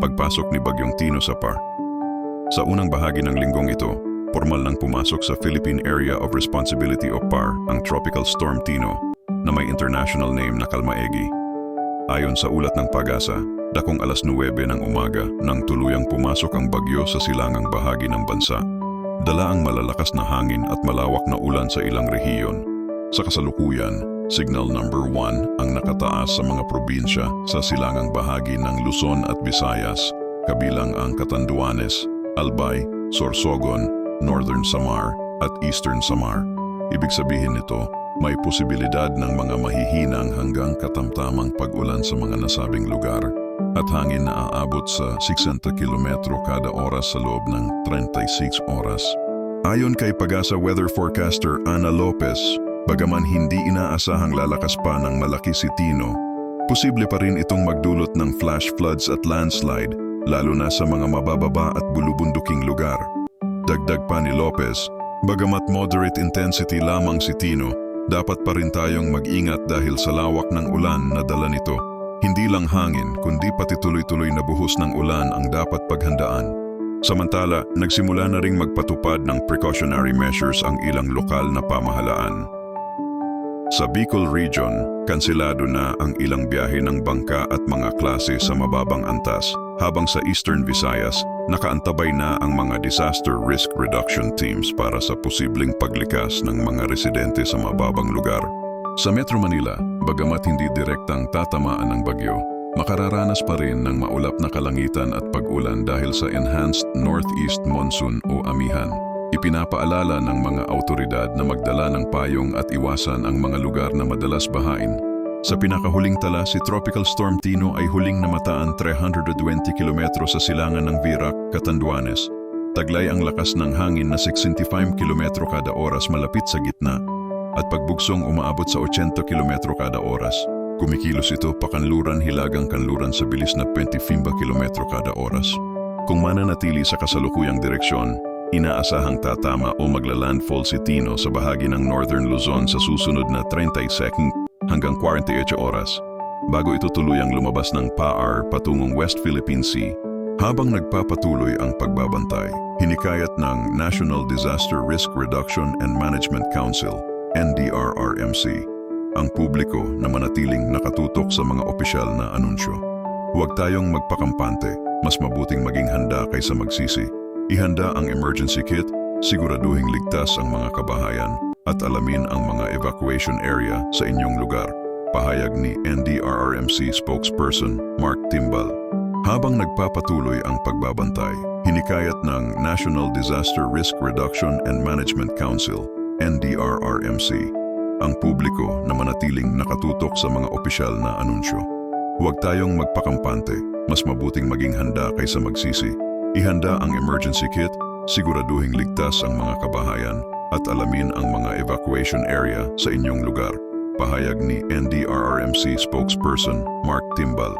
pagpasok ni Bagyong Tino sa PAR. Sa unang bahagi ng linggong ito, formal nang pumasok sa Philippine Area of Responsibility o PAR ang Tropical Storm Tino na may international name na Kalmaegi. Ayon sa ulat ng Pag-asa, dakong alas 9 ng umaga nang tuluyang pumasok ang bagyo sa silangang bahagi ng bansa. Dala ang malalakas na hangin at malawak na ulan sa ilang rehiyon. Sa kasalukuyan, Signal number 1 ang nakataas sa mga probinsya sa silangang bahagi ng Luzon at Visayas, kabilang ang Catanduanes, Albay, Sorsogon, Northern Samar at Eastern Samar. Ibig sabihin nito, may posibilidad ng mga mahihinang hanggang katamtamang pag-ulan sa mga nasabing lugar at hangin na aabot sa 60 km kada oras sa loob ng 36 oras. Ayon kay Pag-asa weather forecaster Ana Lopez, bagaman hindi inaasahang lalakas pa ng malaki si Tino, posible pa rin itong magdulot ng flash floods at landslide, lalo na sa mga mabababa at bulubunduking lugar. Dagdag pa ni Lopez, bagamat moderate intensity lamang si Tino, dapat pa rin tayong mag-ingat dahil sa lawak ng ulan na dala nito. Hindi lang hangin, kundi pati tuloy-tuloy na buhos ng ulan ang dapat paghandaan. Samantala, nagsimula na ring magpatupad ng precautionary measures ang ilang lokal na pamahalaan. Sa Bicol Region, kanselado na ang ilang biyahe ng bangka at mga klase sa mababang antas, habang sa Eastern Visayas, nakaantabay na ang mga disaster risk reduction teams para sa posibleng paglikas ng mga residente sa mababang lugar. Sa Metro Manila, bagamat hindi direktang tatamaan ng bagyo, makararanas pa rin ng maulap na kalangitan at pag-ulan dahil sa Enhanced Northeast Monsoon o Amihan. Ipinapaalala ng mga autoridad na magdala ng payong at iwasan ang mga lugar na madalas bahain. Sa pinakahuling tala, si Tropical Storm Tino ay huling namataan 320 km sa silangan ng Virac, Catanduanes. Taglay ang lakas ng hangin na 65 km kada oras malapit sa gitna at pagbugsong umaabot sa 80 km kada oras. Kumikilos ito pakanluran hilagang kanluran sa bilis na 25 km kada oras. Kung mananatili sa kasalukuyang direksyon, inaasahang tatama o magla-landfall si Tino sa bahagi ng Northern Luzon sa susunod na 30 hanggang 48 oras, bago ito tuluyang lumabas ng PAR patungong West Philippine Sea. Habang nagpapatuloy ang pagbabantay, hinikayat ng National Disaster Risk Reduction and Management Council, NDRRMC, ang publiko na manatiling nakatutok sa mga opisyal na anunsyo. Huwag tayong magpakampante, mas mabuting maging handa kaysa magsisi. Ihanda ang emergency kit, siguraduhing ligtas ang mga kabahayan, at alamin ang mga evacuation area sa inyong lugar. Pahayag ni NDRRMC spokesperson Mark Timbal. Habang nagpapatuloy ang pagbabantay, hinikayat ng National Disaster Risk Reduction and Management Council, NDRRMC, ang publiko na manatiling nakatutok sa mga opisyal na anunsyo. Huwag tayong magpakampante, mas mabuting maging handa kaysa magsisi. Ihanda ang emergency kit, siguraduhing ligtas ang mga kabahayan, at alamin ang mga evacuation area sa inyong lugar. Pahayag ni NDRRMC spokesperson Mark Timbal.